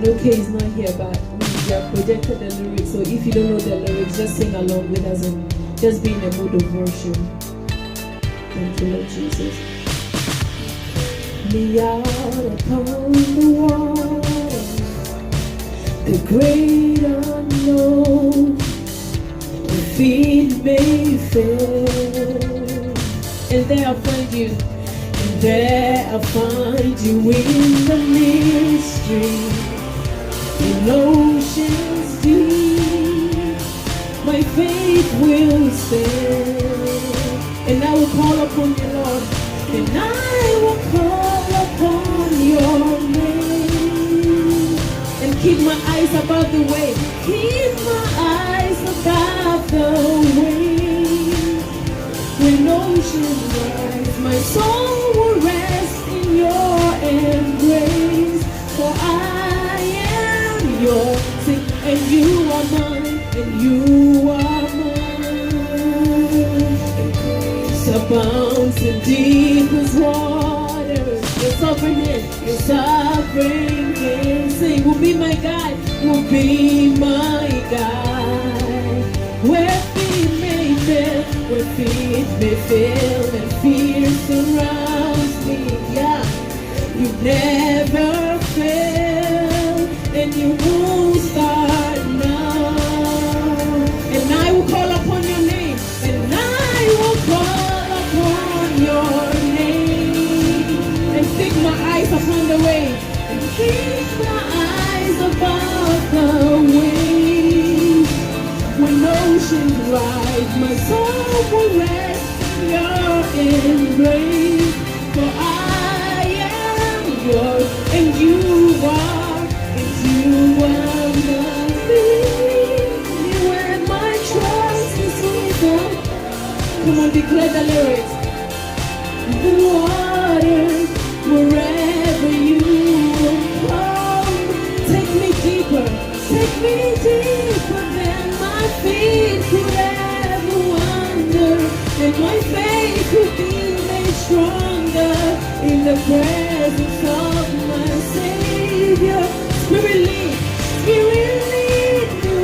know Kay is not here, but we have projected the lyrics. So if you don't know the lyrics, just sing along with us and just be in a mood of worship. Thank you, Lord Jesus. Me out upon the water, the great unknown, the feet may fail, and there I'll find you. There I'll find you in the mystery, in oceans deep. My faith will stand, and I will call upon you, Lord, and I will call upon your name, and keep my eyes above the waves, keep my eyes above the waves. When oceans rise, my soul will rest in your embrace. For I am yours, and you are mine, and you are mine. And grace abounds in deepest waters. Your sovereign hand, your sovereign hand. Sing, will be my guide, will be my guide. Where feet may fail, where feet may fail, and fear surrounds me. Yeah, you never fail, and you won't start now. And I will call upon your name, and I will call upon your name, and fix my eyes upon the way, and keep my eyes above the waves. When oceans rise, my soul will rest in your embrace. For I am yours, and you are nothing. Where my trust is with you. Come on, declare the lyrics. The waters, wherever you will come, take me deeper than my feet could ever wander, and my faith could be made stronger in the presence of my Savior. Spirit lead me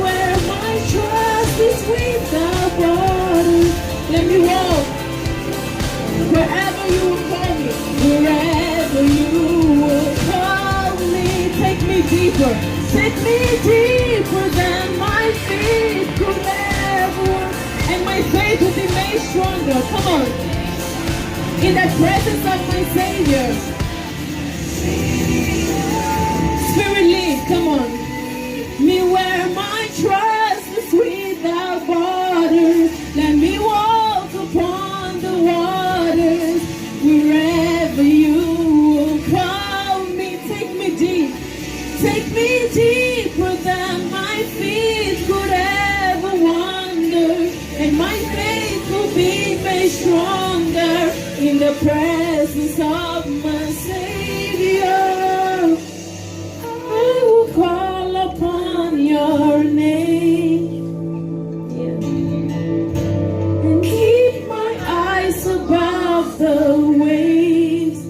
where my trust is without borders. Let me walk wherever you will call me, wherever you will call me. Take me deeper than my feet could ever, and my faith will be made stronger. Come on, in the presence of my Savior. Spirit lead, come on. Me where my trust is without borders. Let me walk upon the waters, wherever you will call me. Take me deeper than my feet could ever wander, and my faith will be made stronger in the presence of my Savior. I will call upon your name, and keep my eyes above the waves.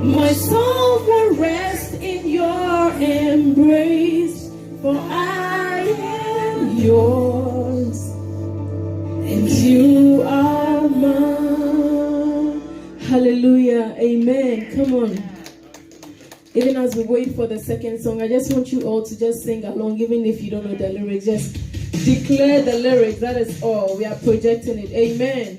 My soul will rest in your embrace, for I am yours, and you are mine. Hallelujah, amen. Come on. Even as we wait for the second song, I just want you all to just sing along, even if you don't know the lyrics. Just declare the lyrics. That is all. We are projecting it. Amen.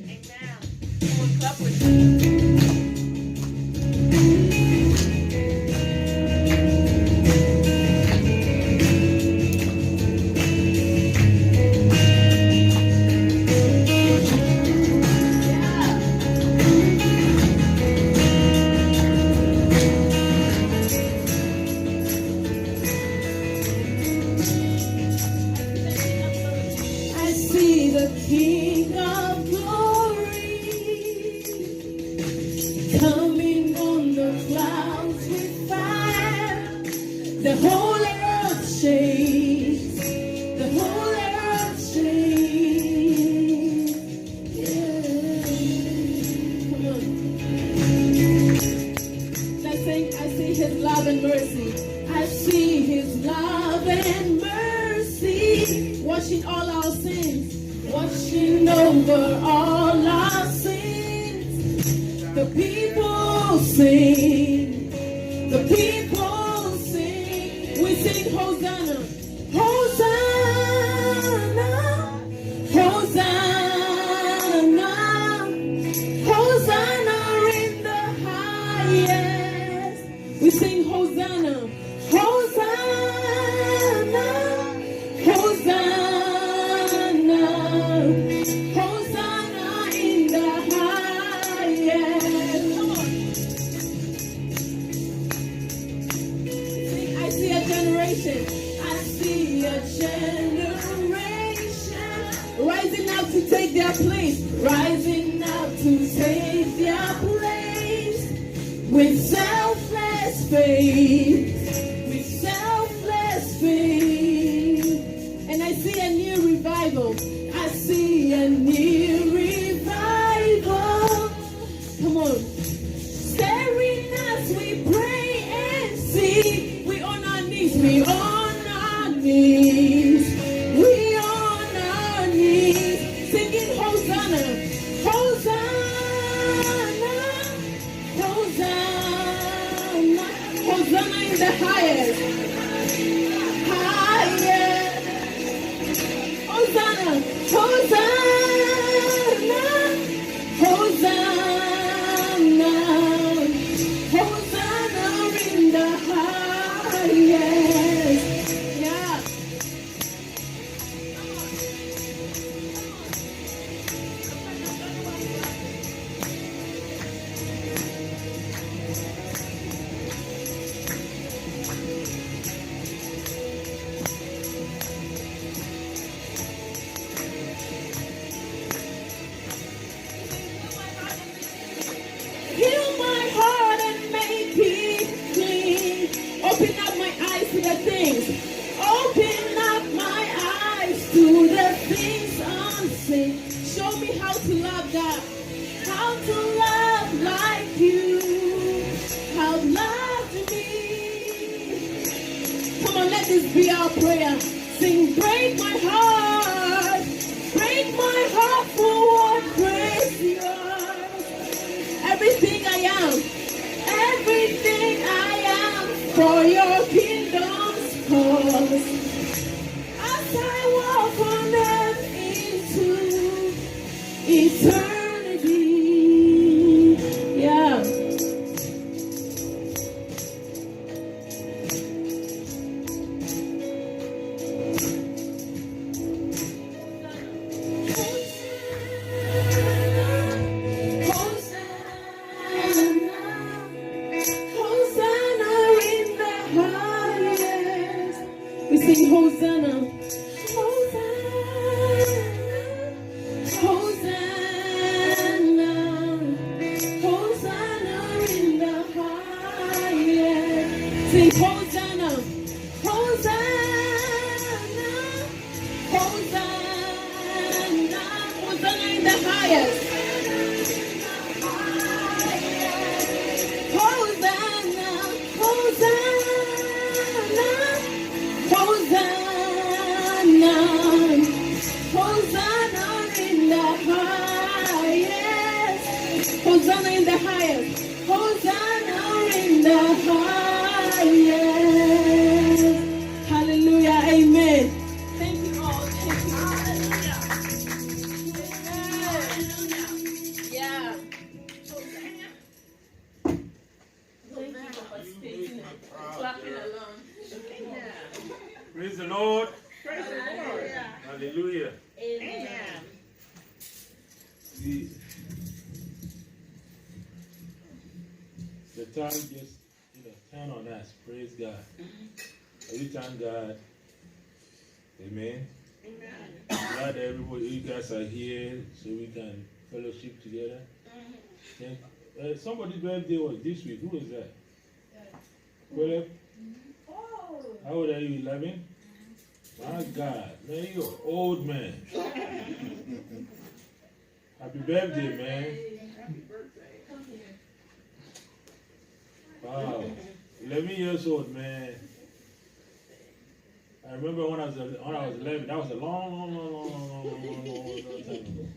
King of glory, coming on the over all our sins. The people sing. The people sing. We sing Hosanna. Hosanna. Hosanna. Hosanna in the highest. We sing Hosanna. Hosanna. Hosanna. Hosanna in the highest. Come on. Sing, I see a generation. I see a generation rising up to take their place. Rising up to take their place. With selfless faith. With selfless faith. And I see a new revival. I see a new revival. Come on. Staring as we pray and see. We on our knees. We on our knees. We on our knees. Singing Hosanna. Hosanna. Hosanna. Hosanna in the highest. Highest. Hosanna, Hosanna, Hosanna, Hosanna in the highest. Yeah. Heal my heart and make it clean. Open up my eyes to the things. Open up my eyes to the things unseen. Show me how to love God. How to love like you have loved me. Come on, let this be our prayer. Sing, break my heart. Break my heart for what praise yours. Everything I am, everything I am for your kingdom's cause. As I walk on earth into eternity. Yeah. Hosanna, Hosanna, Hosanna in the highest. Sing Hosanna, Hosanna, Hosanna, Hosanna in the highest. Hosanna, Hosanna, Hosanna, Hosanna in the highest. Hosanna in the highest. Hosanna in the highest. Hallelujah. Amen. Thank you all. Thank you. Hallelujah. Yeah. Thank you for participating and clapping along. Praise the Lord. Praise the Lord. Hallelujah. Amen. The time just turn on us. Praise God. We thank God. Amen. Amen. Glad that everybody, you guys are here so we can fellowship together. Somebody's birthday was this week. Who was that? Philip? How old are you? 11? My God, man, you're an old man. Happy birthday, man. Happy birthday. Wow. 11 years old, man. I remember when I was 11, that was a long time ago.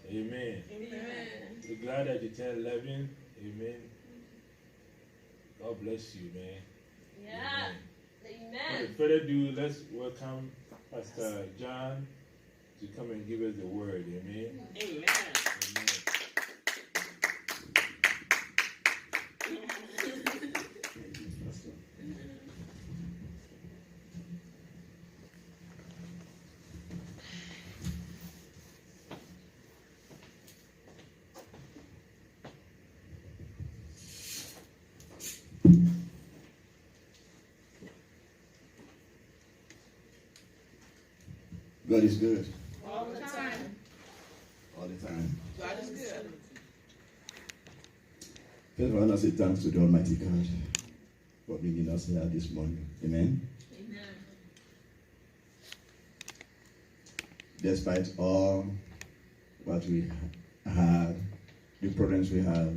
Amen. Amen. We're glad that you turned 11. Amen. God bless you, man. Yeah. Amen. Without further ado, let's welcome Pastor John to come and give us the word. Amen. Amen. Amen. God is good All the time. all the time. God is good. First, I want to say thanks to the Almighty God for bringing us here this morning. Amen. Amen. Despite all what we had, the problems we have,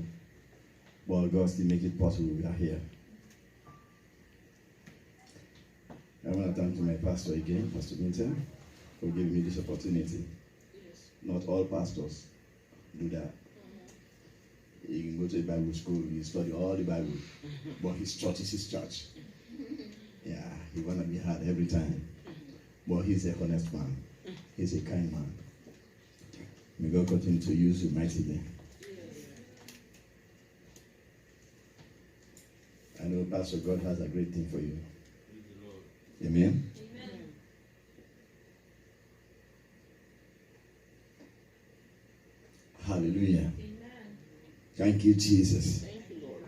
well, God still make it possible. We are here. I want to thank to my pastor again, Pastor Vincent, for giving me this opportunity. Not all pastors do that. You can go to a Bible school, you study all the Bible, but his church is his church. Yeah, he wanna be hard every time, but he's a honest man. He's a kind man. May God continue to use you mightily. I know Pastor God has a great thing for you. Praise the Lord. Amen. Amen. Hallelujah. Amen. Thank you, Jesus. Thank you, Lord.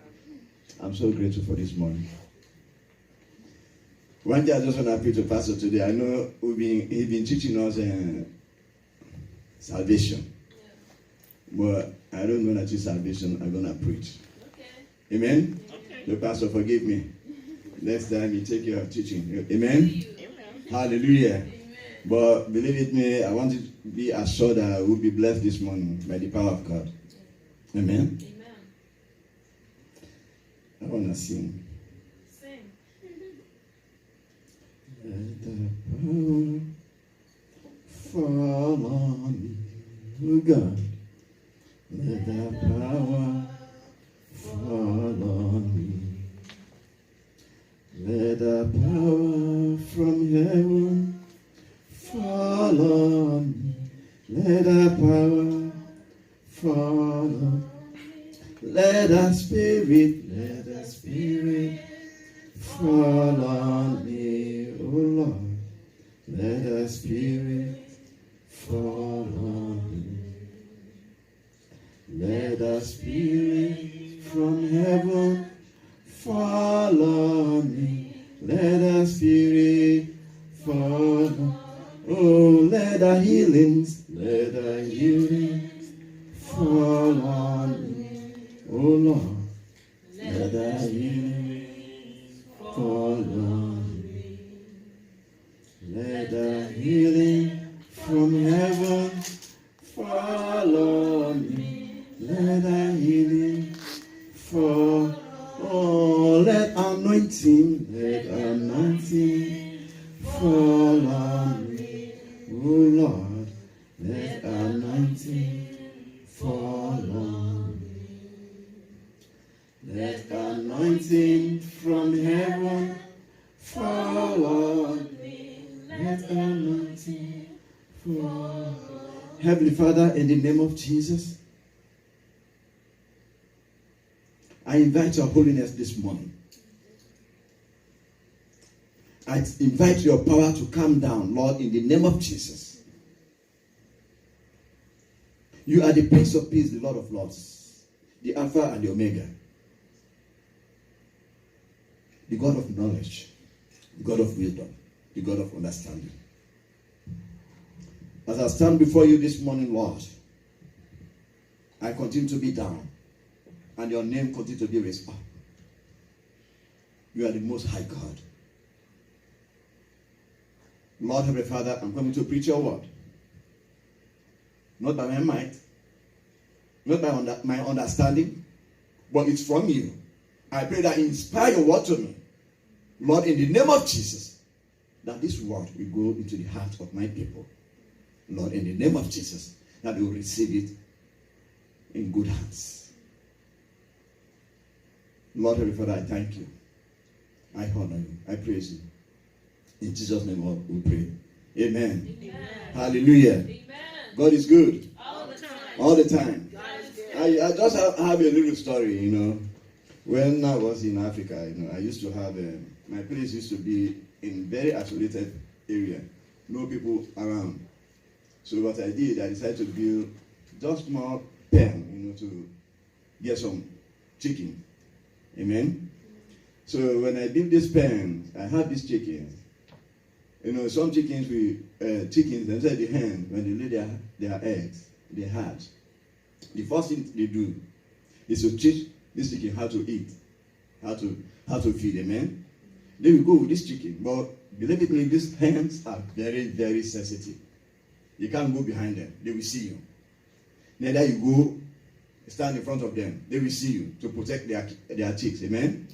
I'm so grateful for this morning. One day I just want to appeal to Pastor today. I know he's been teaching us salvation. But I don't going to teach salvation, I'm going to preach. Okay. Amen? Okay. The pastor, forgive me. Next time you take care of teaching. Amen? Amen. Hallelujah. Amen. But believe it me, I want you to be assured that I will be blessed this morning by the power of God. Amen? Amen. I want to sing. Sing. Let the power fall on me, oh God. Let the power fall on me. Let the power from heaven fall on me. Let the power fall on me. Let the Spirit fall on me, oh Lord. Let the Spirit fall on me. Let the Spirit from heaven fall on me. Let the Spirit fall on me. Oh, let the healings fall on me. Oh Lord, let the healings fall on me. Let the healing from heaven fall on me. Let the healing fall. Oh, let anointing fall on me. Oh Lord, let anointing fall on me. Let anointing from heaven fall on me. Let anointing fall. Heavenly Father, in the name of Jesus, I invite your holiness this morning. I invite your power to come down, Lord, in the name of Jesus. You are the Prince of Peace, the Lord of Lords, the Alpha and the Omega, the God of knowledge, the God of wisdom, the God of understanding. As I stand before you this morning, Lord, I continue to be down, and your name continue to be raised up. You are the most high God. Lord, Heavenly Father, I'm coming to preach your word. Not by my might, not by my understanding, but it's from you. I pray that you inspire your word to me. Lord, in the name of Jesus, that this word will go into the heart of my people. Lord, in the name of Jesus, that they will receive it in good hands. Lord, Heavenly Father, I thank you. I honor you. I praise you. In Jesus' name, Lord, we pray. Amen. Amen. Hallelujah. Amen. God is good All the time. all the time. God is good. I just have a little story, When I was in Africa, I used to have, my place used to be in very isolated area. No people around. So what I did, I decided to build just small pen, to get some chicken. Amen. So when I built this pen, I had these chickens. Some chickens, chickens inside the hen, when they lay their eggs, they hatch. The first thing they do is to teach this chicken how to eat, how to feed. Amen. They will go with this chicken, but believe me, these hens are very, very sensitive. You can't go behind them; they will see you. Neither you go stand in front of them; they will see you to protect their chicks. Amen.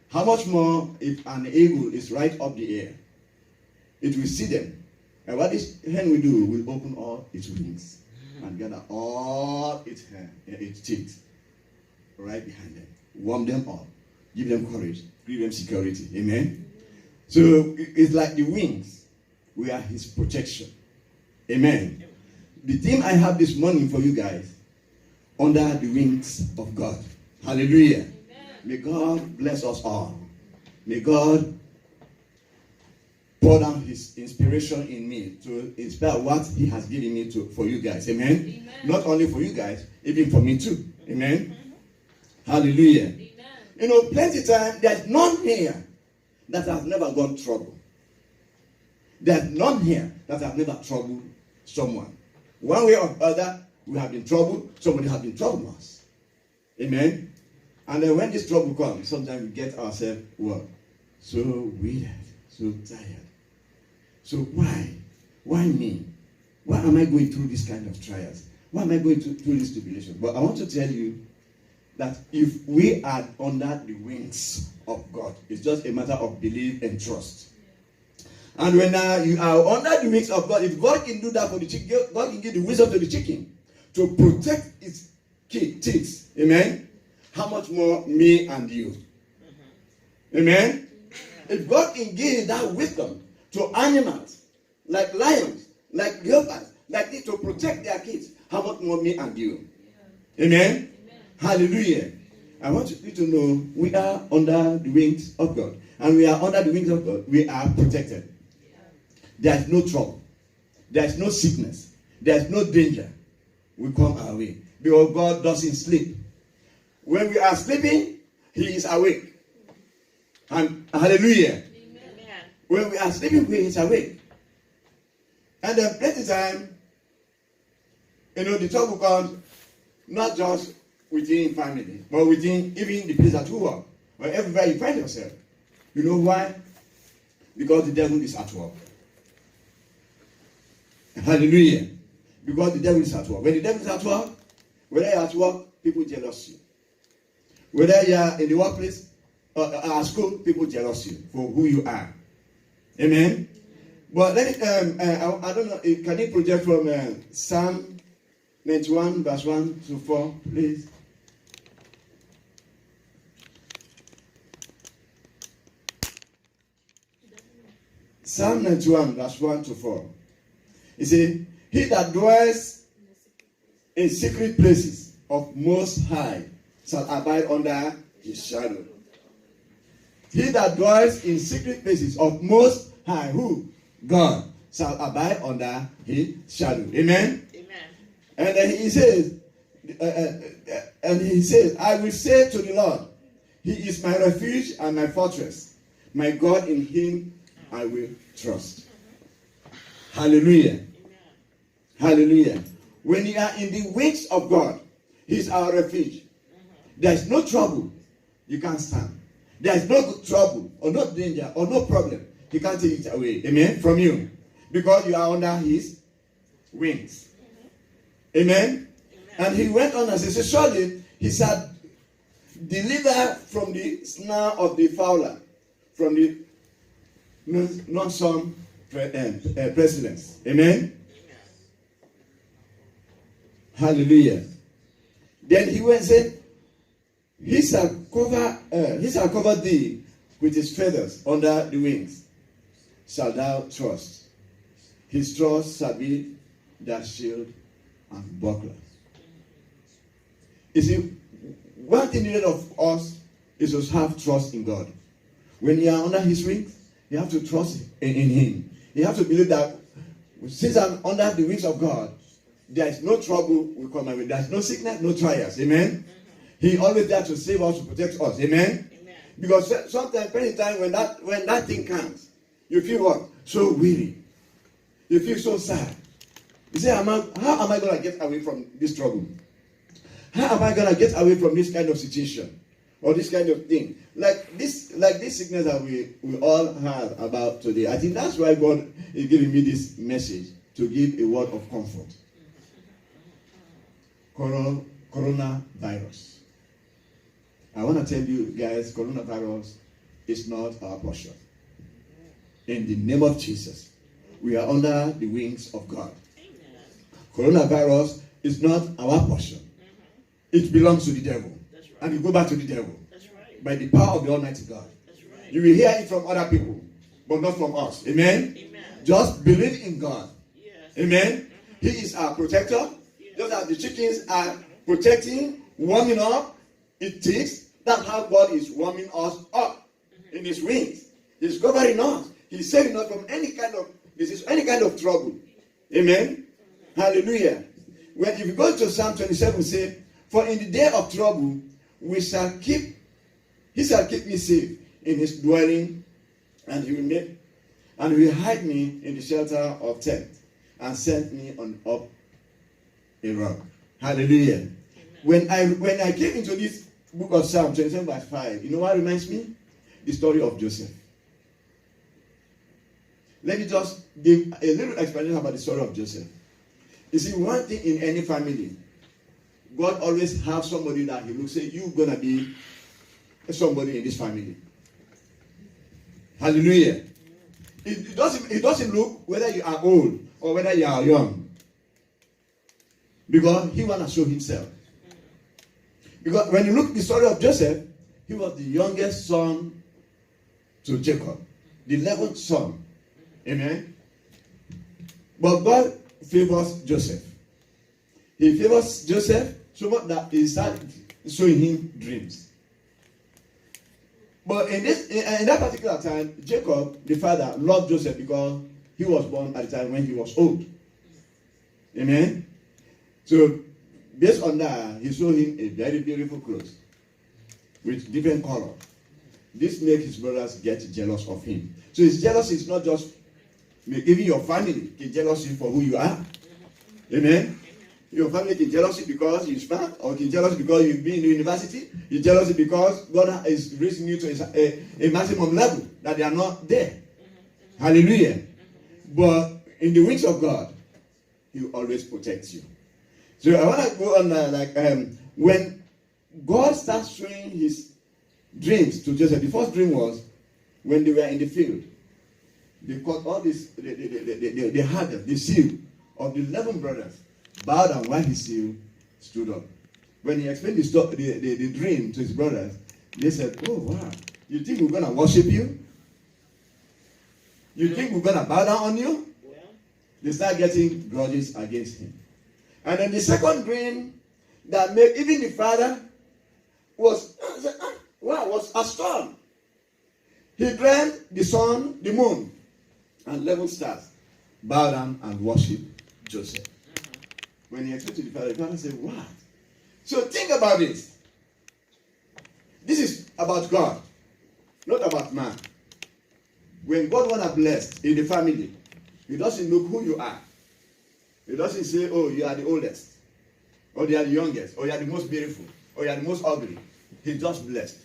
How much more if an eagle is right up the air? It will see them. And what this hen will do will open all its wings and gather all its chicks right behind them. Warm them up. Give them courage. Give them security. Amen. So it's like the wings. We are his protection. Amen. The theme I have this morning for you guys, under the wings of God. Hallelujah. Amen. May God bless us all. May God pour down his inspiration in me to inspire what he has given me for you guys. Amen? Amen. Not only for you guys, even for me too. Amen? Hallelujah. Amen. Plenty time, there's none here that has never gone trouble. There's none here that has never troubled someone. One way or other, we have been troubled. Somebody has been troubled us. Amen? And then when this trouble comes, sometimes we get ourselves, so weird, so tired. So why? Why me? Why am I going through this kind of trials? Why am I going through this tribulation? But I want to tell you that if we are under the wings of God, it's just a matter of belief and trust. And when you are under the wings of God, if God can do that for the chicken, God can give the wisdom to the chicken to protect its chicks. Amen? How much more me and you? Amen? If God can give that wisdom to animals, like lions, like leopards, like this, to protect their kids, how much more me and you? Amen? Hallelujah. I want you to know we are under the wings of God. And we are under the wings of God. We are protected. There is no trouble. There is no sickness. There is no danger will come our way. Because God doesn't sleep. When we are sleeping, he is awake. And hallelujah. Amen. When we are sleeping, he is awake. And then plenty time, the trouble comes not just within family, but within even the place at work, or everywhere you find yourself. You know why? Because the devil is at work. Hallelujah. Because the devil is at work. When the devil is at work, whether you're at work, people jealous you. Whether you are in the workplace or at school, people jealous you for who you are. Amen. But let me, I don't know, can you project from Psalm 91, verse 1 to 4, please? Psalm 91, verse 1 to 4. You see, he that dwells in secret places of Most High shall abide under his shadow. He that dwells in secret places of Most High, who? God, shall abide under his shadow. Amen? Amen. And then he says, I will say to the Lord, he is my refuge and my fortress. My God, in him I will trust. Hallelujah. Hallelujah. When you are in the wings of God, he's our refuge. There is no trouble you can't stand. There is no trouble or no danger or no problem he can't take it away. Amen. From you. Because you are under his wings. Amen. And he went on and said, surely he shall deliver from the snare of the fowler, from the non-some pestilence. Amen. Hallelujah. Then he went and said, he shall cover thee with his feathers under the wings. Shall thou trust? His trust shall be thy shield and buckler. You see, one thing needed of us is to have trust in God. When you are under his wings, you have to trust in him. You have to believe that since I'm under the wings of God, there is no trouble will come my way. There is no sickness, no trials. Amen. He always there to save us, to protect us. Amen. Because sometimes, anytime when that thing comes, you feel what? So weary. You feel so sad. You say, how am I going to get away from this trouble? How am I going to get away from this kind of situation? Or this kind of thing? Like this sickness that we all have about today. I think that's why God is giving me this message, to give a word of comfort. Coronavirus. I want to tell you guys, coronavirus is not our portion. In the name of Jesus, we are under the wings of God. Coronavirus is not our portion. It belongs to the devil. And you go back to the devil. By the power of the Almighty God. You will hear it from other people, but not from us. Amen? Just believe in God. Amen? He is our protector. Just as the chickens are protecting, warming up, it takes. That's how God is warming us up in his wings. He's covering us. He's saving us from any kind of disease, any kind of trouble. Amen? Hallelujah. If you go to Psalm 27, say, for in the day of trouble, he shall keep me safe in his dwelling, and he will hide me in the shelter of tent, and set me on up a rock. Hallelujah. When I came into this book of Psalm 27 verse 5, you know what reminds me? The story of Joseph. Let me just give a little explanation about the story of Joseph. You see, one thing in any family, God always has somebody that he will say, you're going to be somebody in this family. Hallelujah. It doesn't look whether you are old or whether you are young. Because he wants to show himself. Because when you look at the story of Joseph, he was the youngest son to Jacob. The 11th son. Amen. But God favors Joseph. He favors Joseph so much that he started showing him dreams. But in that particular time, Jacob, the father, loved Joseph because he was born at the time when he was old. Amen. So, based on that, he showed him a very beautiful clothes with different color. This makes his brothers get jealous of him. So his jealousy is not just even your family can jealous you for who you are. Amen. Your family can jealous you because you're smart, or can jealous you because you've been in the university. You jealous because God is raising you to a maximum level that they are not there. Hallelujah. But in the wings of God, He always protects you. So I want to go on when God starts showing His dreams to Joseph. The first dream was when they were in the field. They caught all this. They had the seal of the 11 brothers bowed down while his seal stood up. When he explained the dream to his brothers, they said, "Oh wow, you think we're gonna worship you? You think we're gonna bow down on you?" They start getting grudges against him. And then the second dream that made even the father was a storm. He dreamed the sun, the moon, and 11 stars bow down and worship Joseph. When he explained to the father said, "What?" So think about this. This is about God, not about man. When God wants to bless in the family, He doesn't look who you are. He doesn't say, "Oh, you are the oldest, or you are the youngest, or you are the most beautiful, or you are the most ugly." He's just blessed.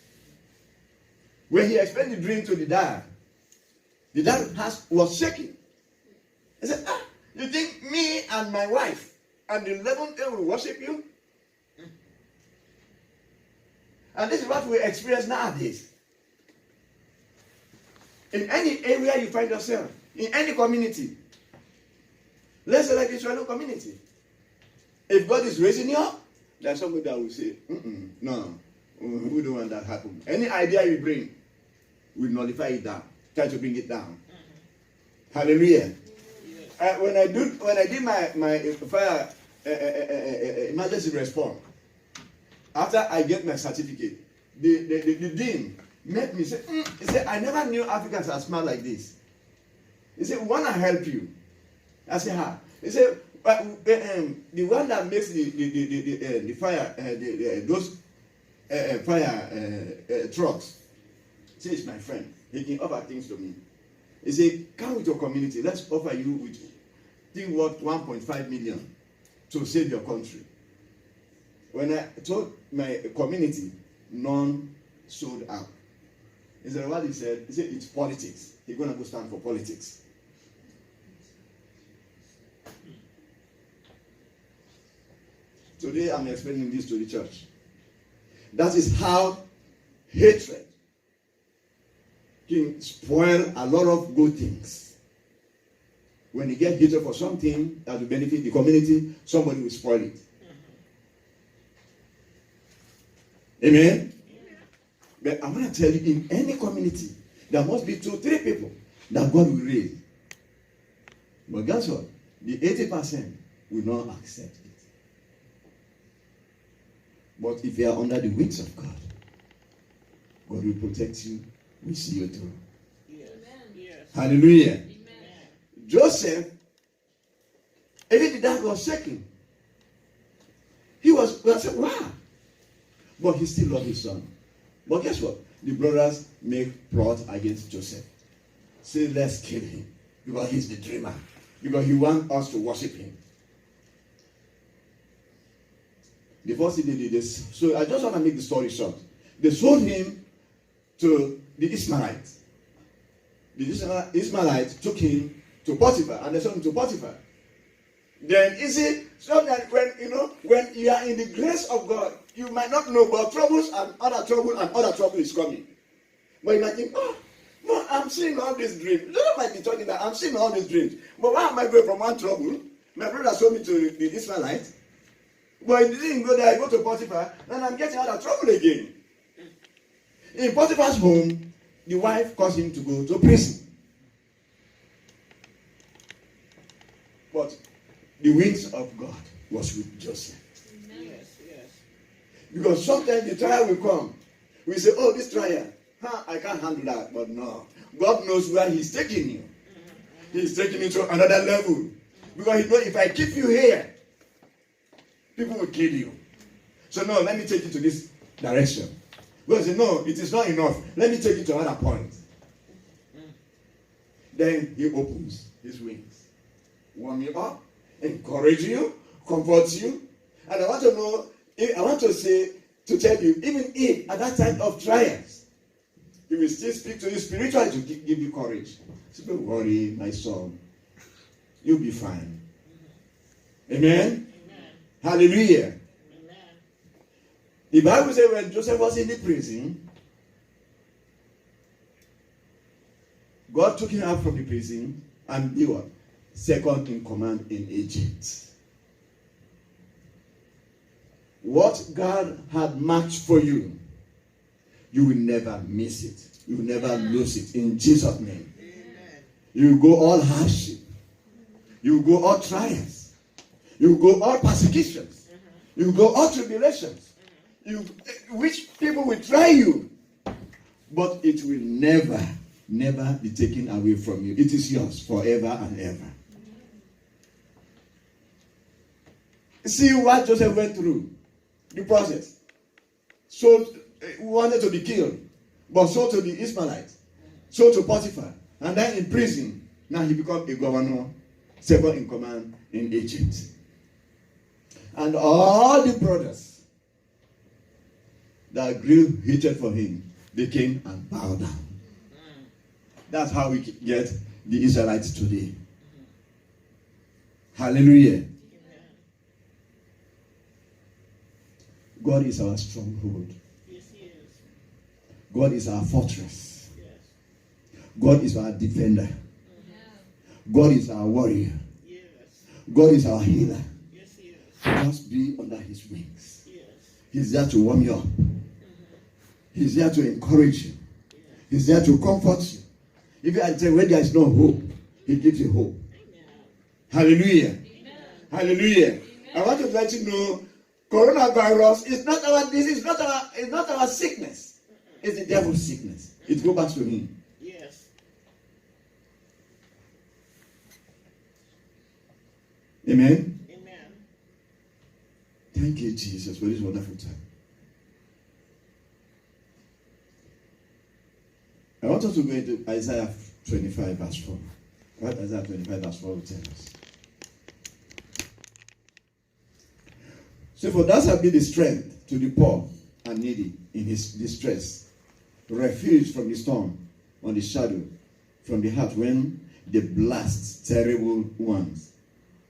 When he explained the dream to the dad was shaking. He said, "You think me and my wife and the 11th day will worship you?" And this is what we experience nowadays. In any area you find yourself, in any community. Let's say like the Israeli community. If God is raising you up, there's somebody that will say, no, we don't want that to happen. Any idea you bring, we nullify it down. Try to bring it down. Hallelujah. When I did my fire emergency response, after I get my certificate, the dean met me. He said, I never knew Africans are smart like this. He said, we want to help you. I said, how? He said, the one that makes the fire, those fire trucks, he said, it's my friend. He can offer things to me. He said, come with your community. Let's offer you with thing worth 1.5 million to save your country. When I told my community, none sold out. He said, what he said? He said, it's politics. He's going to go stand for politics. Today I'm explaining this to the church. That is how hatred can spoil a lot of good things. When you get hatred for something that will benefit the community, somebody will spoil it. Amen? But I want to tell you, in any community, there must be 2-3 people that God will raise. But guess what? The 80% will not accept it. But if you are under the wings of God, God will protect you. We see you through. Yes. Yes. Hallelujah. Amen. Joseph, even the dad was shaking. He was saying, wow. But he still loved his son. But guess what? The brothers make plot against Joseph. Say, let's kill him. Because he's the dreamer. Because he wants us to worship him. The first thing they did is, so I just want to make the story short. They sold him to the Ishmaelites. The Ishmaelites took him to Potiphar, and they sold him to Potiphar. Then you see, so that when you are in the grace of God, you might not know, but troubles and other trouble is coming. But you might think, oh, no, I'm seeing all these dreams. You don't might be talking that I'm seeing all these dreams. But why am I going from one trouble? My brother sold me to the Ishmaelites. But he didn't go there, I go to Potiphar, and I'm getting out of trouble again. In Potiphar's home, the wife caused him to go to prison. But the wings of God was with Joseph. Yes, yes. Because sometimes the trial will come. We say, oh, this trial, I can't handle that. But no, God knows where he's taking you. He's taking you to another level. Because he knows if I keep you here, people will kill you. So no, let me take you to this direction. God said, no, it is not enough. Let me take you to another point. Then he opens his wings. Warm you up, encourage you, comfort you. And I want to tell you, even if at that time of trials, he will still speak to you spiritually to give you courage. So don't worry, my son. You'll be fine. Amen? Hallelujah. Amen. The Bible says when Joseph was in the prison, God took him out from the prison and he was second in command in Egypt. What God had marked for you, you will never miss it. You will never lose it. In Jesus' name. Amen. You will go all hardship. You will go all trials. You will go all persecutions. You will go all tribulations. Which people will try you. But it will never, never be taken away from you. It is yours forever and ever. See what Joseph went through. The process. So wanted to be killed. But sold to the Ishmaelites. Sold to Potiphar. And then in prison. Now he became a governor. Second in command in Egypt. And all the brothers that grew hatred for him, they came and bowed down. That's how we get the Israelites today. Hallelujah. God is our stronghold. Yes, he is. God is our fortress. Yes. God is our defender. God is our warrior. Yes. God is our healer. Yes, he is. Just be under his wings. Yes. He's there to warm you up. He's there to encourage you. He's there to comfort you. Even when there is no hope, he gives you hope. Hallelujah. Amen. Hallelujah. I want to let you know, coronavirus is not our disease, it's not our sickness. It's the devil's sickness. It goes back to him. Yes. Amen. Amen. Thank you, Jesus, for this wonderful time. I want us to go into Isaiah 25, verse 4. What Isaiah 25, verse 4 will tell us. So, for that shall be the strength to the poor and needy in his distress, refuge from the storm, on the shadow, from the heart when the blast, terrible ones,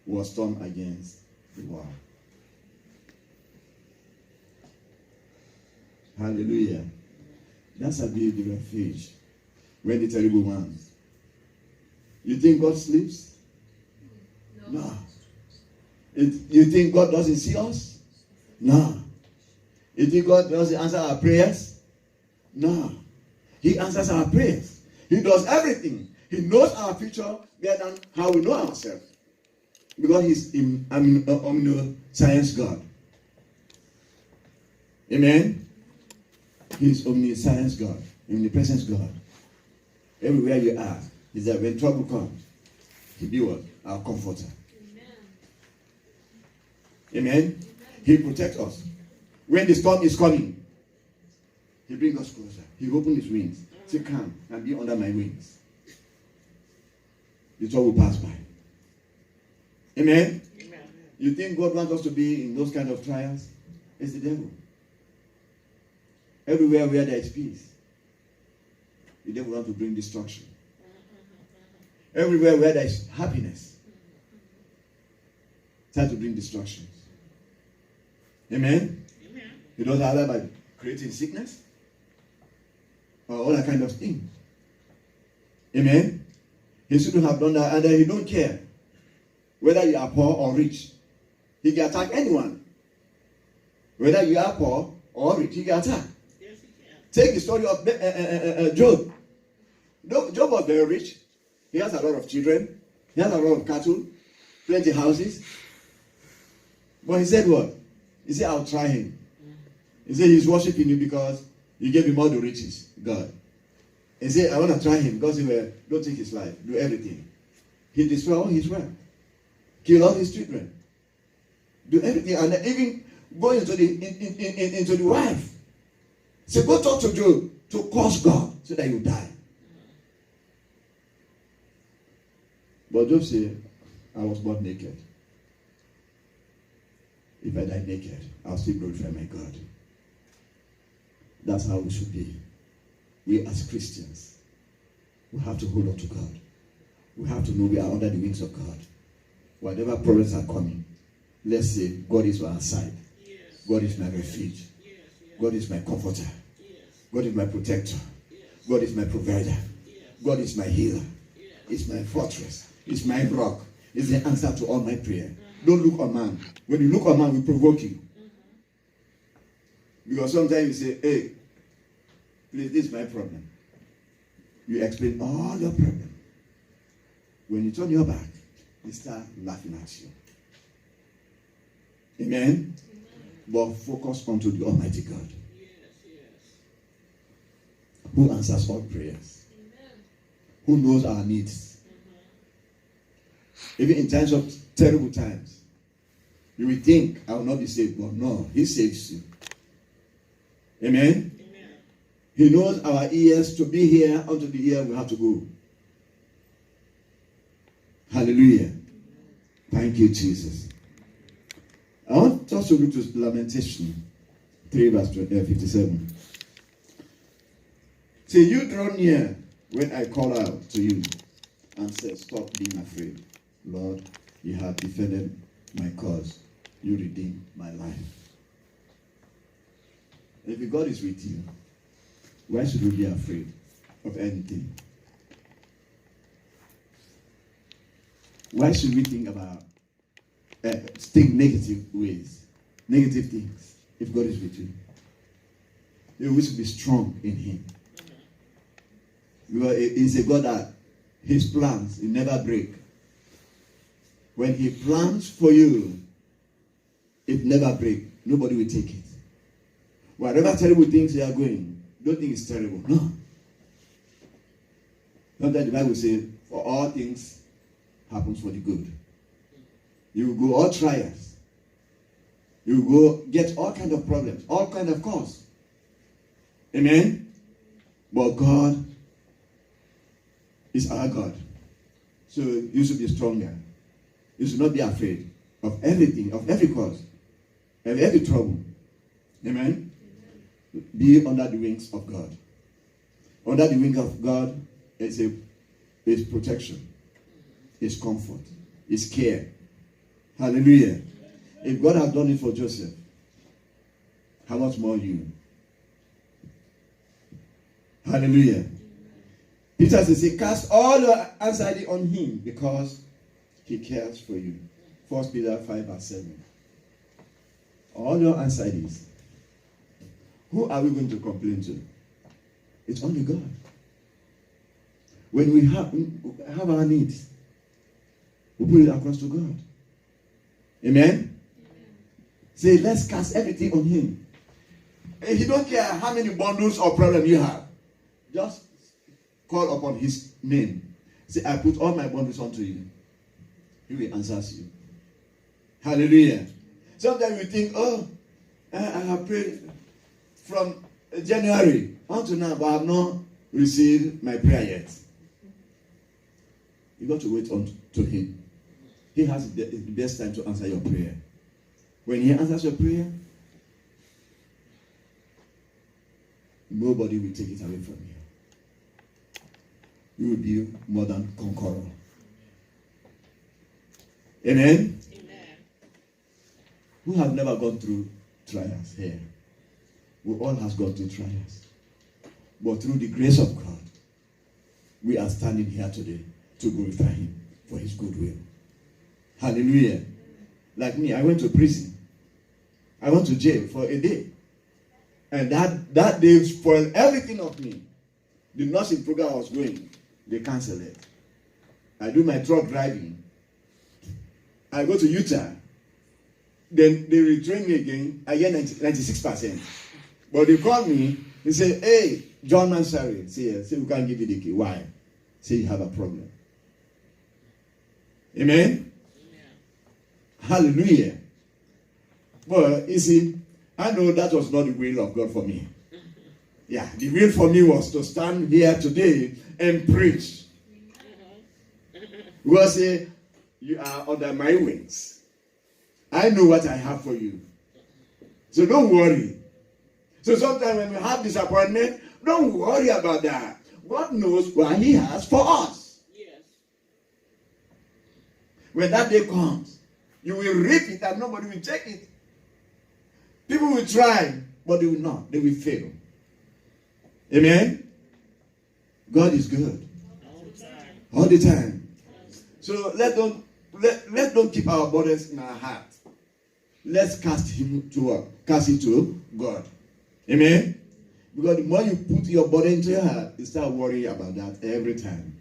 was stormed against the wall. Hallelujah. That shall be the refuge when the terrible ones. You think God sleeps? No. You think God doesn't see us? No. You think God doesn't answer our prayers? No. He answers our prayers. He does everything. He knows our future better than how we know ourselves. Because he's omniscience God. Amen? He's omniscience God. Omnipresence God. Everywhere you are, is that when trouble comes, he be what? Our comforter. Amen. Amen? He protects us. When the storm is coming, he brings us closer. He opens his wings. Say, come and be under my wings. The storm will pass by. Amen? Amen. You think God wants us to be in those kind of trials? It's the devil. Everywhere where there is peace, the devil wants to bring destruction. Everywhere where there is happiness, try to bring destructions. Amen? Amen. He does that by creating sickness or all that kind of thing. Amen? He shouldn't have done that, and then he don't care whether you are poor or rich. He can attack anyone. Whether you are poor or rich, he can attack. Yes, he can. Take the story of Job. Job was very rich. He has a lot of children. He has a lot of cattle, plenty of houses. But he said what? He said, I'll try him. He said he's worshiping you because you gave him all the riches, God. He said, I want to try him because he will don't take his life, do everything. He destroy all his wealth, kill all his children, do everything, and even go into the wife. Say, go talk to Job to curse God so that you die. But Job said, I was born naked. If I die naked, I'll still glorify my God. That's how we should be. We as Christians, we have to hold on to God. We have to know we are under the wings of God. Whatever problems are coming, let's say God is on our side. Yes. God is my refuge. Yes. God is my comforter. Yes. God is my protector. Yes. God is my provider. Yes. God is my healer. Yes. It's my fortress. It's my rock. It's the answer to all my prayer. Don't look on man. When you look on man, we provoke you. Because sometimes you say, hey, please, this is my problem. You explain all your problem. When you turn your back, they start laughing at you. Amen? But focus onto the Almighty God, Yes. Yes. who answers all prayers, who knows our needs. Even in times of terrible times, you will think, I will not be saved. But no, he saves you. Amen? Amen. He knows our ears to be here until the year we have to go. Hallelujah. Thank you, Jesus. I want us to look to Lamentation 3 verse 57. Say, you draw near when I call out to you and say, stop being afraid. Lord, you have defended my cause. You redeemed my life. If God is with you, why should we be afraid of anything? Why should we think about think negative ways, negative things. If God is with you, you always be strong in Him. He's a God that His plans He never break. When He plans for you, it never break. Nobody will take it. Whatever terrible things you are going, don't think it's terrible. No. Sometimes the Bible says, for all things happens for the good. You will go all trials. You will go get all kind of problems, all kind of cause. Amen? But God is our God. So you should be stronger. You should not be afraid of everything, of every cause, of every trouble. Amen? Be under the wings of God. Under the wing of God is protection, is comfort, is care. Hallelujah. If God has done it for Joseph, how much more you? Hallelujah. Peter says, cast all your anxiety on Him because He cares for you. 1 Peter 5 verse 7. All your anxieties. Who are we going to complain to? It's only God. When we have our needs, we put it across to God. Amen? Say, let's cast everything on Him. If you don't care how many bundles or problems you have, just call upon His name. Say, I put all my bundles onto you. He will answer you. Hallelujah. Sometimes you think, I have prayed from January until now, but I have not received my prayer yet. You got to wait on to Him. He has the best time to answer your prayer. When He answers your prayer, nobody will take it away from you. You will be more than conqueror. Amen? Amen. Who have never gone through trials here? We all have gone through trials. But through the grace of God, we are standing here today to glorify Him for His goodwill. Hallelujah. Like me, I went to prison. I went to jail for a day. And that day spoiled everything of me. The nursing program I was going, they canceled it. I do my truck driving. I go to Utah. Then they retrain me again. I get 96%. But they call me. They say, hey, John Mansari. Say we can't give you the key. Why? Say you have a problem. Amen? Hallelujah. But you see, I know that was not the will of God for me. Yeah, the will for me was to stand here today and preach. Because you are under my wings. I know what I have for you. So don't worry. So sometimes when we have disappointment, don't worry about that. God knows what He has for us. Yes. When that day comes, you will reap it and nobody will take it. People will try, but they will not. They will fail. Amen? God is good. All the time. All the time. So let's don't keep our burdens in our heart. Let's cast it to God. Amen? Because the more you put your burden into your heart, you start worrying about that every time.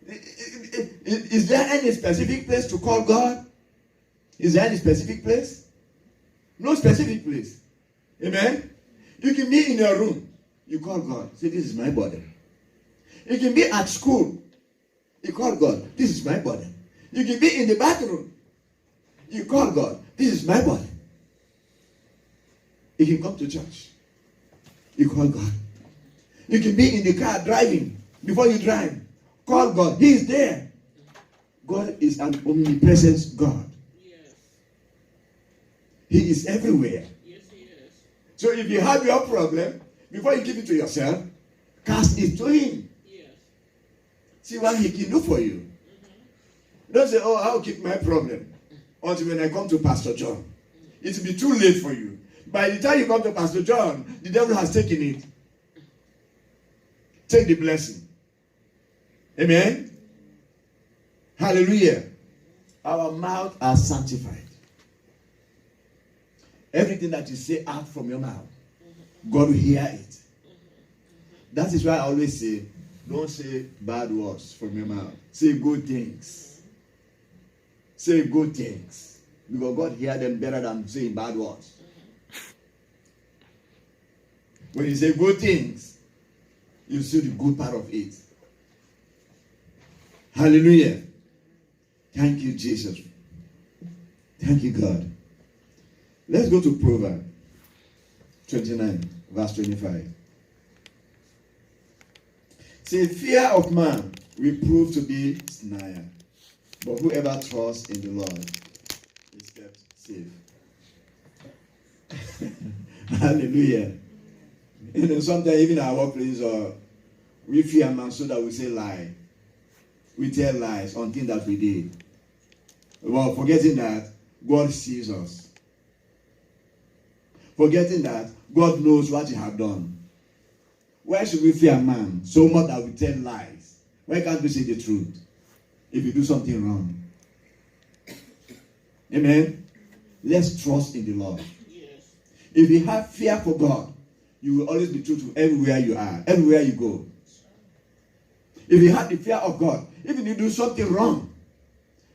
Is there any specific place to call God? Is there any specific place? No specific place. Amen? You can be in your room. You call God. Say, this is my burden. You can be at school. You call God. This is my burden. You can be in the bathroom. You call God. This is my burden. You can come to church. You call God. You can be in the car driving. Before you drive, call God. He is there. God is an omnipresent God. Yes. He is everywhere. Yes, He is. So if you have your problem, before you give it to yourself, cast it to Him. Yes. See what He can do for you. Don't say, oh, I'll keep my problem until when I come to Pastor John. It will be too late for you. By the time you come to Pastor John, the devil has taken it. Take the blessing. Amen? Hallelujah. our mouth are sanctified. Everything that you say out from your mouth, God will hear it. That is why I always say, don't say bad words from your mouth. Say good things. Say good things. Because God hears them better than saying bad words. When you say good things, you see the good part of it. Hallelujah. Thank you, Jesus. Thank you, God. Let's go to Proverbs 29, verse 25. Say, fear of man will prove to be snare, but whoever trusts in the Lord is kept safe. Hallelujah. You know, sometimes even in our workplace, we fear man so that we say lie. We tell lies on things that we did. Well, forgetting that God sees us. Forgetting that God knows what you have done. Why should we fear man so much that we tell lies? Why can't we say the truth if you do something wrong? Amen? Let's trust in the Lord. Yes. If you have fear for God, you will always be truthful everywhere you are, everywhere you go. If you have the fear of God, even if you do something wrong,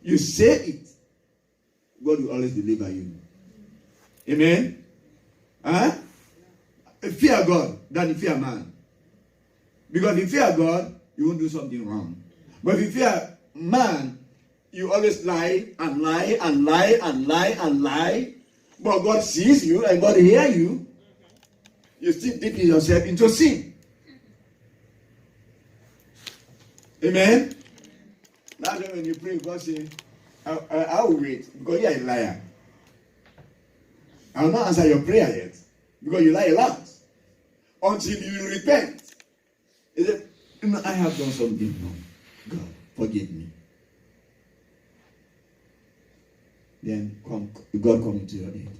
you say it, God will always deliver you. Amen? Huh? Fear God than you fear man. Because if you fear God, you won't do something wrong. But if you fear man, you always lie and lie and lie and lie and lie. But God sees you and God hears you. You still dip yourself into sin. Amen? That's why when you pray, God says, I will wait because you are a liar. I will not answer your prayer yet because you lie a lot. Until you repent. He said, I have done something wrong. God, forgive me. Then God come into your aid.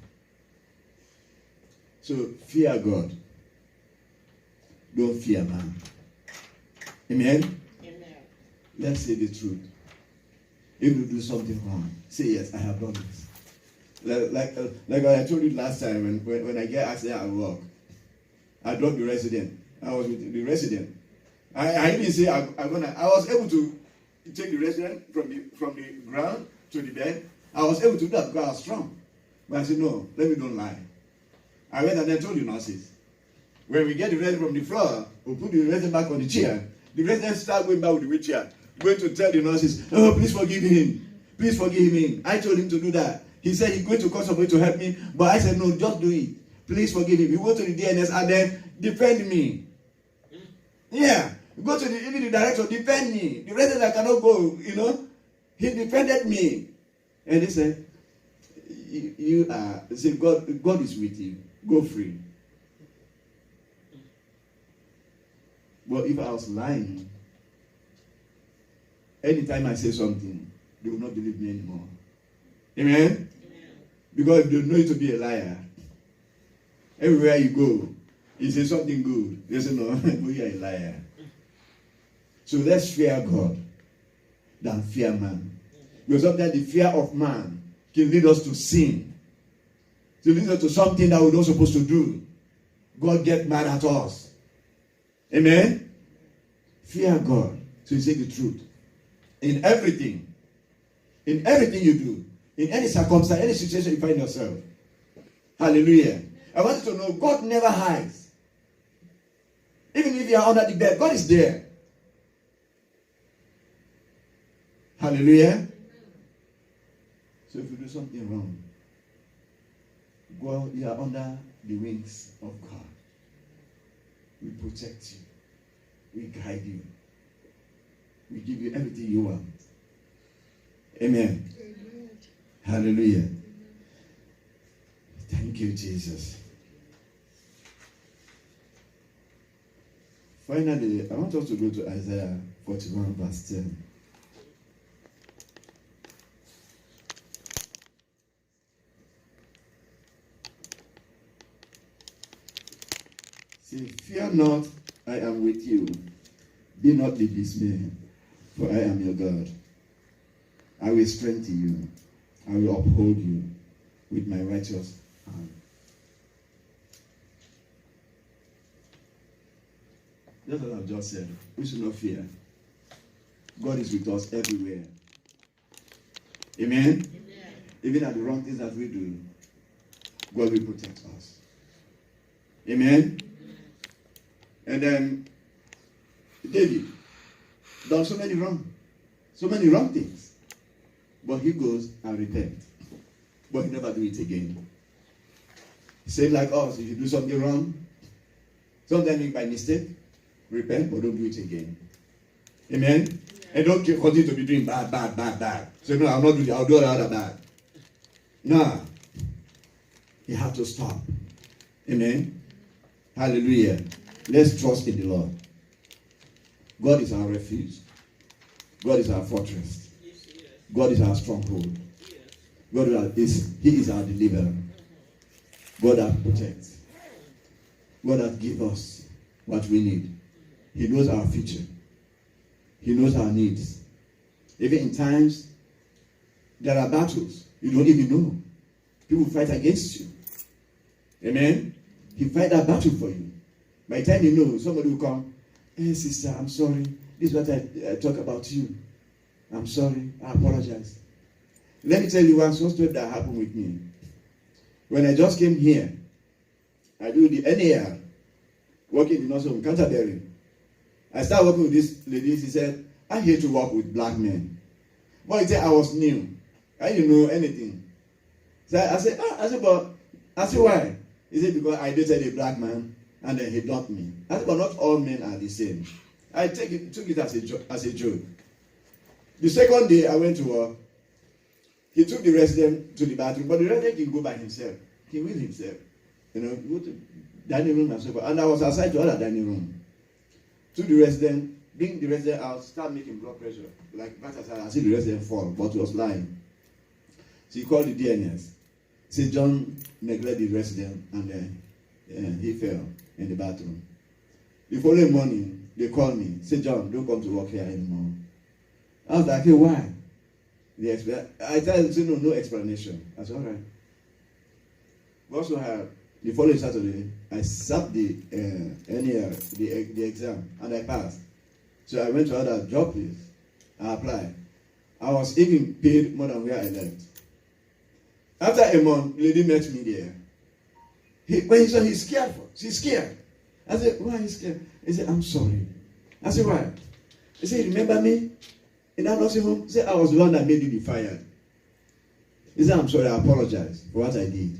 So fear God. Don't fear man. Amen? Amen. Let's say the truth. If you do something wrong, say yes, I have done this. Like I told you last time when I get accident at work, I dropped the resident. I was with the resident. I didn't say I was able to take the resident from the ground to the bed. I was able to do that because I was strong. But I said, no, let me don't lie. I went and then told the nurses. When we get the resident from the floor, we put the resident back on the chair. The resident started going back with the wheelchair, going to tell the nurses, oh, please forgive him. Please forgive him. I told him to do that. He said he's going to call somebody to help me, but I said, no, just do it. Please forgive him. He went to the DNS and then defend me. Yeah. Go to even the director, defend me. The resident that cannot go, he defended me. And he said, he said, God is with you. Go free. But if I was lying, anytime I say something, they will not believe me anymore. Amen? Because they know you to be a liar. Everywhere you go, you say something good. They say, no, you are a liar. So let's fear God than fear man. Because sometimes the fear of man can lead us to sin. To lead us to something that we're not supposed to do. God get mad at us. Amen? Fear God. So you say the truth. In everything. In everything you do. In any circumstance, any situation you find yourself. Hallelujah. I want you to know God never hides. Even if you are under the bed, God is there. Hallelujah. So if you do something wrong, well, you are under the wings of God. We protect you. We guide you. We give you everything you want. Amen. Amen. Hallelujah. Thank you, Jesus. Finally, I want us to go to Isaiah 41, verse 10. Say, fear not, I am with you. Be not dismayed, for I am your God. I will strengthen you. I will uphold you with my righteous hand. Just as I've just said, we should not fear. God is with us everywhere. Amen? Even at the wrong things that we do, God will protect us. Amen? And then, David done so many wrong things. But he goes and repents. But he never do it again. Same like us, if you do something wrong, sometimes by mistake, repent, but don't do it again. Amen? And don't continue to be doing bad. So no, I'll not do it, I'll do the other bad. No. You have to stop. Amen? Hallelujah. Let's trust in the Lord. God is our refuge. God is our fortress. God is our stronghold. He is our deliverer. God that protects. God that gives us what we need. He knows our future. He knows our needs. Even in times, there are battles you don't even know. People fight against you. Amen? He fight that battle for you. By the time you know, somebody will come, hey sister, I'm sorry. This is what I talk about you. I'm sorry. I apologize. Let me tell you one story that happened with me. When I just came here, I do the NAR, working in also in Canterbury. I started working with this lady. She said, I hate to work with black men. But he said I was new. I didn't know anything. So I said, why? He said, because I dated a black man and then he dumped me. I said, but not all men are the same. I took it as a joke. The second day I went to work, he took the resident to the bathroom, but the resident can go by himself. He will himself. Go to dining room and so forth. And I was assigned to other dining room. Took the resident, bring the resident out, start making blood pressure. Like I see the resident fall, but he was lying. So he called the DNS. Said John neglected the resident and then he fell in the bathroom. The following morning, they called me. Said John, don't come to work here anymore. I was like, hey, why? I told him, no explanation. I said, all right. We also have the following Saturday, I sat the exam and I passed. So I went to other job place. I applied. I was even paid more than where I left. After a month, the lady met me there. When he saw he's scared. She's scared. I said, why are you scared? He said, I'm sorry. I said, why? He said, remember me? In that nursing home? He said, I was the one that made you be fired. He said, I'm sorry, I apologize for what I did.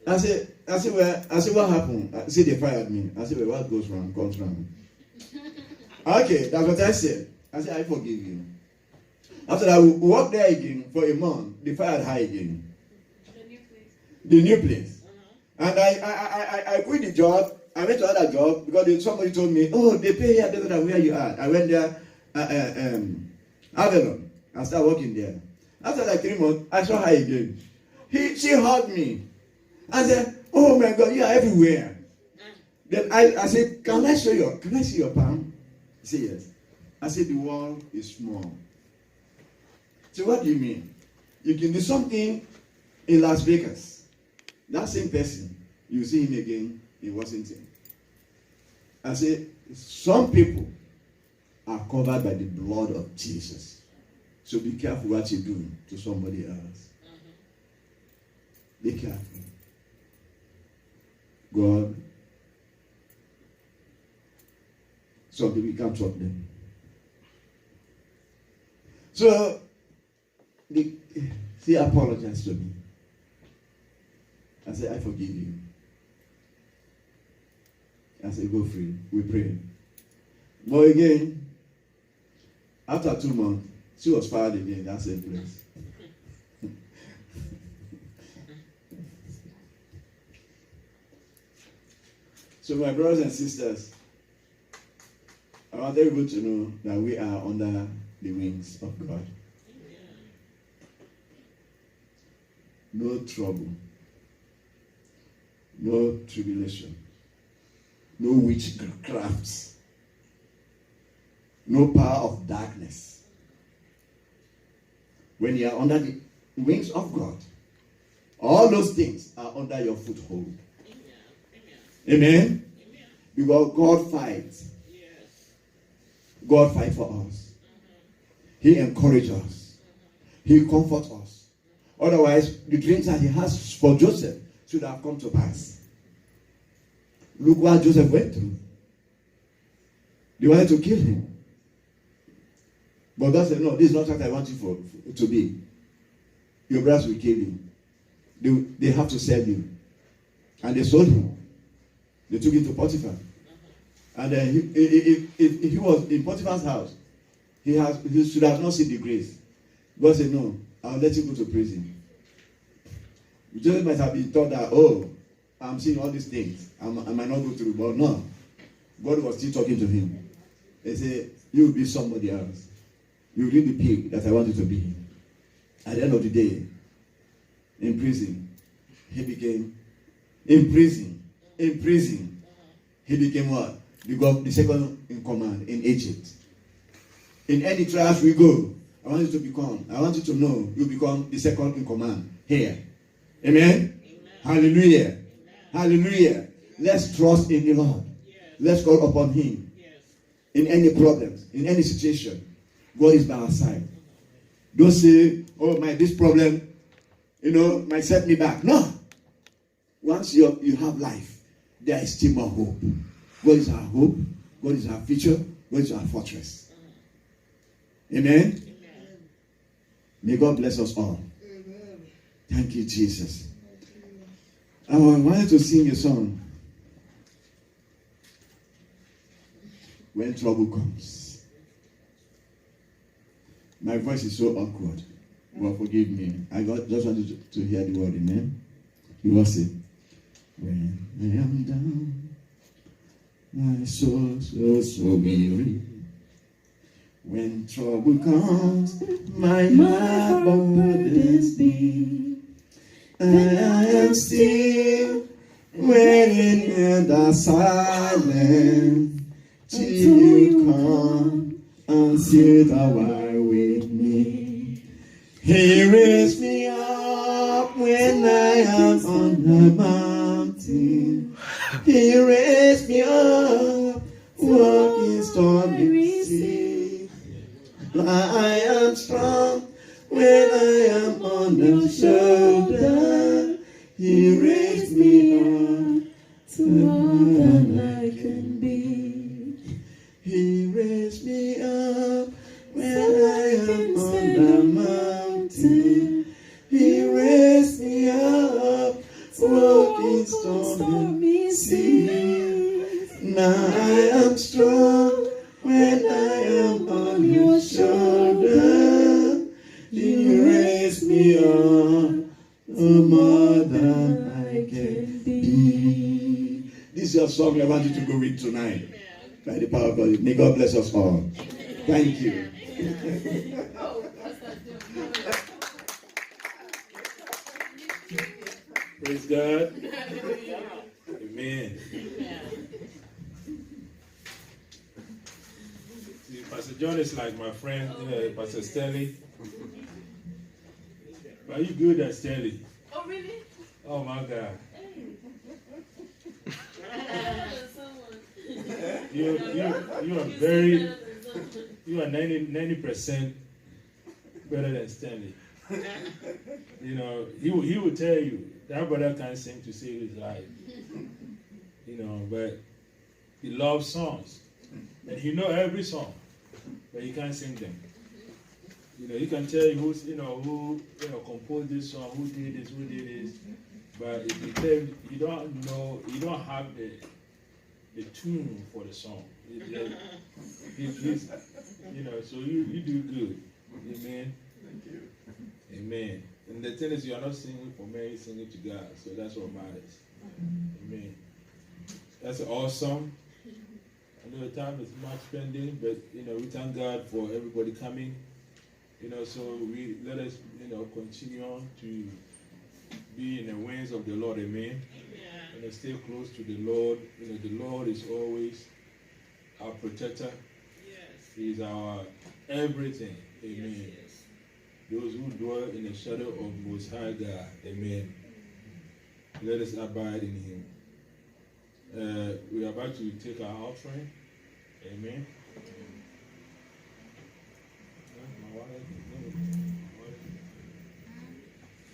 I said, what happened? I said, they fired me. I said, well, what goes wrong comes wrong. Okay, that's what I said. I said, I forgive you. After that, we worked there again for a month. They fired her again. The new place. And I quit the job. I went to another job because somebody told me, oh, they pay here better than where you are. I went there, Avalon. I started working there. After like 3 months, I saw her again. She hugged me. I said, oh my God, you are everywhere. Then I said, can I see your palm? He said, yes. I said, the wall is small. So what do you mean? You can do something in Las Vegas. That same person, you see him again in Washington. I said, some people are covered by the blood of Jesus. So be careful what you do to somebody else. Be careful. God, some people can't trust them. So, he apologized to me. I said, I forgive you. I said, go free. We prayed. But again, after 2 months, she was fired again in that same place. So my brothers and sisters, I want everyone to know that we are under the wings of God. No trouble, no tribulation, no witchcrafts, no power of darkness When you are under the wings of God, all those things are under your foothold. Amen? Because God fights. God fights for us. He encourages us. He comforts us. Otherwise, the dreams that he has for Joseph should have come to pass. Look what Joseph went through. They wanted to kill him. But God said, no, this is not what I want you to be. Your brothers will kill you. They have to sell you. And they sold him. They took him to Potiphar. And then if he was in Potiphar's house, he should have not seen the grace. God said, no, I'll let you go to prison. Joseph might have been thought that, oh, I'm seeing all these things. I might not go through. But no. God was still talking to him. He said, you will be somebody else. You will be the pig that I want you to be. At the end of the day, in prison, he became, he became what? The second in command in Egypt. In any trials we go, I want you to know, you become the second in command here. Amen? Hallelujah. Amen. Hallelujah. Let's trust in the Lord. Yes. Let's call upon him. Yes. In any problems, in any situation, God is by our side. Don't say, oh, this problem, might set me back. No. Once you have life, there is still more hope. God is our hope. God is our future. God is our fortress. Amen? Amen. May God bless us all. Amen. Thank you, Jesus. I wanted to sing a song. When trouble comes. My voice is so awkward. Well, forgive me. I just wanted to hear the word. Amen. You will say, when I am down, my soul so weary. When trouble comes, my heart burdens me. I am still waiting in the silence till you come and sit a while with me. He raised me up when I am on the mountain. He raised me up walking stormy sea. I am strong when I am on the shoulder. He raised me up to more than I can be. He raised me up when I am on the mountain. He raised me up walking stormy seas. Now I am strong when I am on your shoulder. You raise me up more than I can be. This is your song I want you to go with tonight. By the power of God. May God bless us all. Thank you. Praise God. Amen. See, Pastor John is like my friend, Pastor Stanley. Are you good at Stanley? Oh, really? Oh, my God. You are 90% better than Stanley. He will tell you that brother can't sing to save his life. But he loves songs. And he knows every song, but he can't sing them. He can tell you who composed this song, who did this, but if you tell you don't know, you don't have the tune for the song. So you do good. Amen. Thank you. Amen. And the thing is, you are not singing for me, you're singing to God. So that's what matters. Amen. That's awesome. I know the time is much spending, but we thank God for everybody coming. So we let us continue on to be in the ways of the Lord. Amen. Stay close to the Lord. The Lord is always our protector. Yes. He is our everything. Amen. Yes. those who dwell in the shadow of Most High God. Amen. Let us abide in Him. We are about to take our offering. Amen.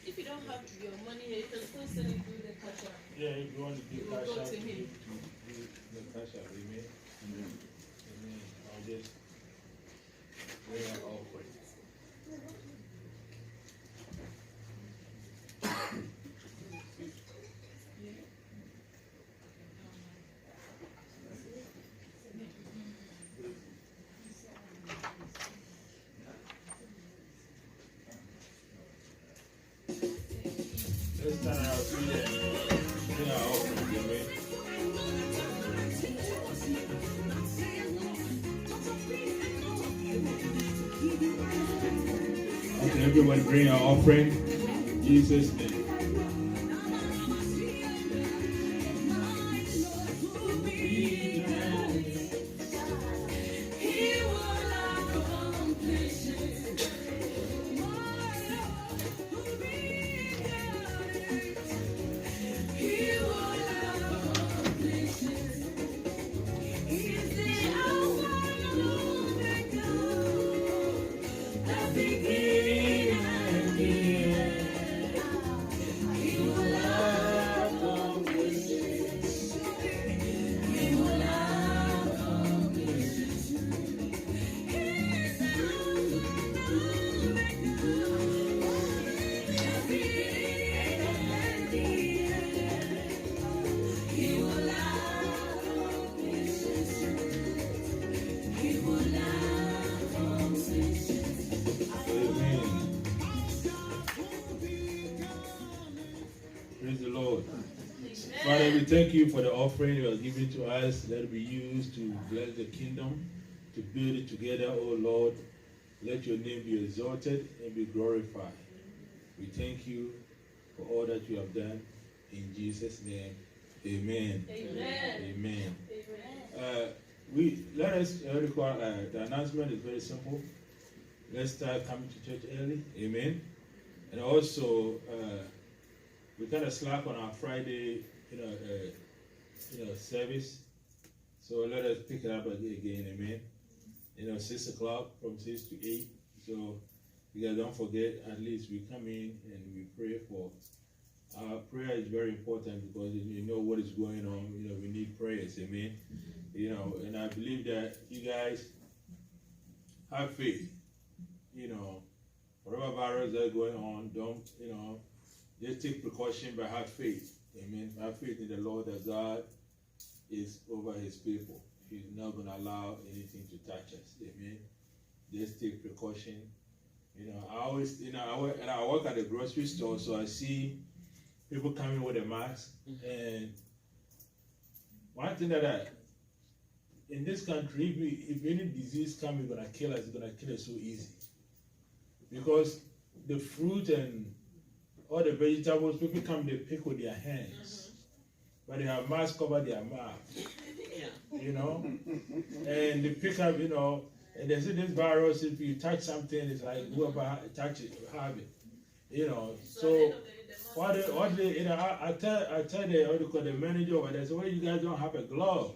If you don't have your money here, you can still send it through the cash app. Yeah, if you want to do It will cash go out, to him. the cash out. Amen. Amen. I'll just lay our offering. Let's stand on our feet and bring our offering. Amen. Okay, everyone bring our offering. In Jesus' name. Amen. Praise the Lord. Father, we thank you for the offering you are giving to us. Let it be used to bless the kingdom, to build it together, oh Lord. Let your name be exalted and be glorified. We thank you for all that you have done. In Jesus' name, amen. Amen. Amen. Amen. Let us record, the announcement is very simple. Let's start coming to church early. Amen. And also, we kind of slack on our Friday, service. So let us pick it up again. Amen. 6 o'clock from 6 to 8. So you guys don't forget. At least we come in and we pray for. Our prayer is very important because you know what is going on. We need prayers. Amen. And I believe that you guys have faith. Whatever virus that's going on, don't, just take precaution, but have faith. Amen. Have faith in the Lord that God is over his people. He's not going to allow anything to touch us. Amen. Just take precaution. I always, I work at the grocery store, so I see people coming with a mask. And one thing that in this country, if any disease comes, it's going to kill us. It's going to kill us so easy. Because the fruit and all the vegetables, people come, they pick with their hands. But they have masks cover their mouth. And they pick up, and they say this virus, if you touch something, it's like whoever touch it, have it. So I tell the manager over there, I say, well, you guys don't have a glove,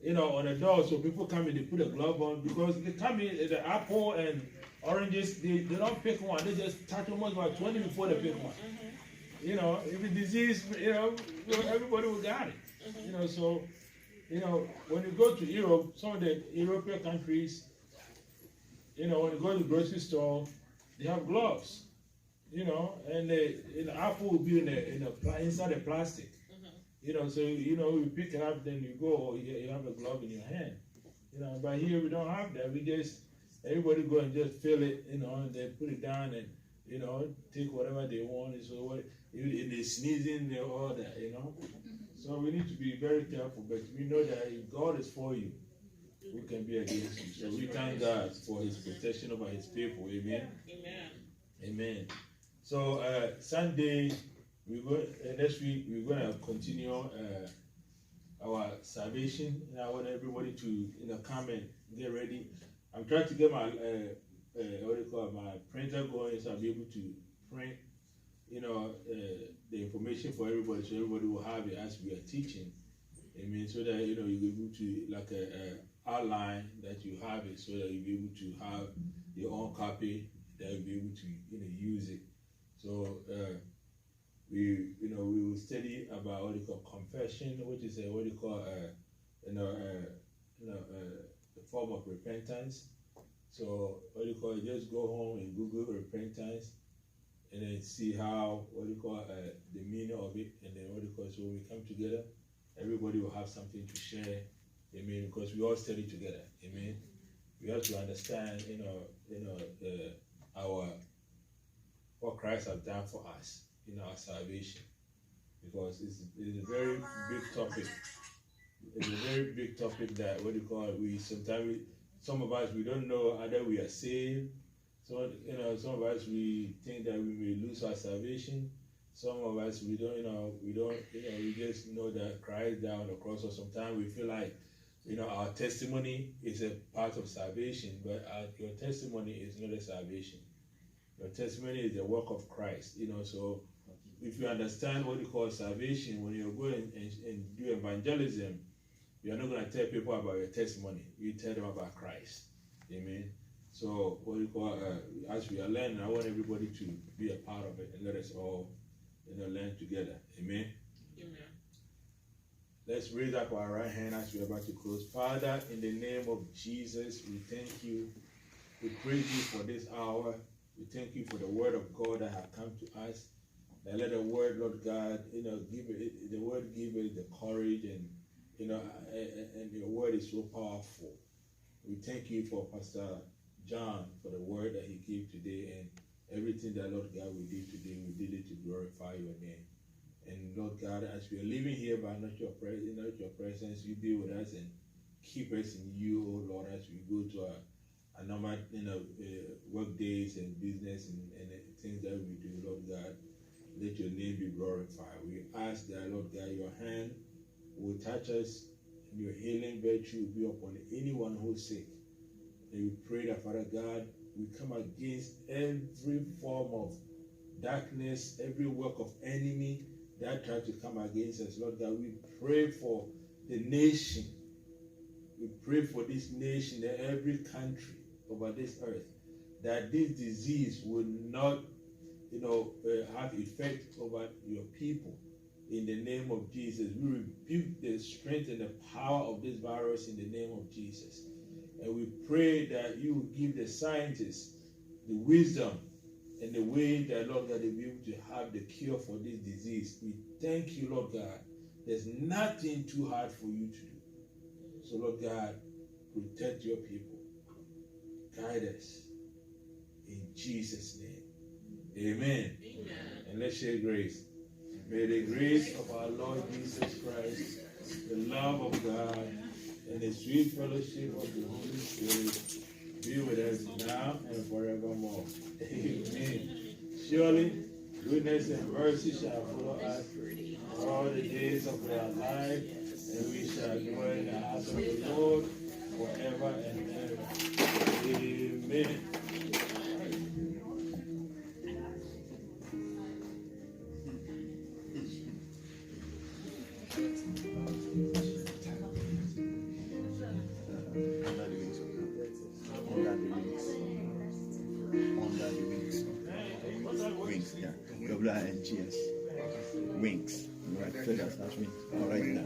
on the door, so people come in, they put a glove on, because they come in, the apple and oranges, they don't pick one, they just touch almost about 20 before they pick one. If it's disease, everybody will got it. So, when you go to Europe, some of the European countries, when you go to the grocery store, they have gloves, and the apple will be inside the plastic. So, you pick it up, then you go, you have a glove in your hand. But here we don't have that. We just, everybody go and just fill it, and then put it down and, take whatever they want. So if they're sneezing, they all that, So we need to be very careful, but we know that if God is for you, who can be against you? So we thank God for his protection over his people. Amen. Amen. Amen. So Sunday, next week, we're going to continue our salvation. And I want everybody to come and get ready. I'm trying to get my printer going, so I'll be able to print, the information for everybody, so everybody will have it as we are teaching. I mean, so that you'll be able to like a outline that you have it, so that you'll be able to have your own copy that you'll be able to use it. So we will study about what you call confession, which is what you call a form of repentance. So what you call just go home and Google repentance, and then see how the meaning of it, and then so when we come together, everybody will have something to share. Amen. Because we all study together. Amen. We have to understand, our what Christ has done for us, our salvation, because it's a very big topic. It's a very big topic that some of us we don't know either we are saved. So some of us we think that we may lose our salvation. Some of us we just know that Christ died on the cross, or sometimes we feel like our testimony is a part of salvation, but your testimony is not a salvation. Your testimony is the work of Christ. So if you understand what you call salvation, when you're going and do evangelism, you're not going to tell people about your testimony. You tell them about Christ. Amen. So as we are learning, I want everybody to be a part of it, and let us all learn together. Amen. Amen. Let's raise up our right hand as we're about to close. Father, in the name of Jesus, we thank you. We praise you for this hour. We thank you for the word of God that has come to us. That let the word, Lord God, give it the courage, and and your word is so powerful. We thank you for Pastor John for the word that he gave today, and everything that, Lord God, we did today, we did it to glorify your name. And Lord God, as we are living here by not your presence, you be with us and keep us in you, oh Lord, as we go to our normal work days and business and things that we do, Lord God. Let your name be glorified. We ask that, Lord God, your hand will touch us, and your healing virtue will be upon anyone who is sick. And we pray that, Father God, we come against every form of darkness, every work of enemy that tries to come against us. Lord God, we pray for the nation. We pray for this nation and every country over this earth, that this disease will not have effect over your people. In the name of Jesus, we rebuke the strength and the power of this virus in the name of Jesus. And we pray that you will give the scientists the wisdom and the way that, Lord God, they'll be able to have the cure for this disease. We thank you, Lord God. There's nothing too hard for you to do. So, Lord God, protect your people. Guide us. In Jesus' name. Amen. Amen. And let's share grace. May the grace of our Lord Jesus Christ, the love of God, and the sweet fellowship of the Holy Spirit be with us now and forevermore. Amen. Surely, goodness and mercy shall follow us all the days of our life, and we shall dwell in the house of the Lord forever and ever. Amen. Wings, yeah. WINGS. Wings. Right, feathers, that's wings. All right now.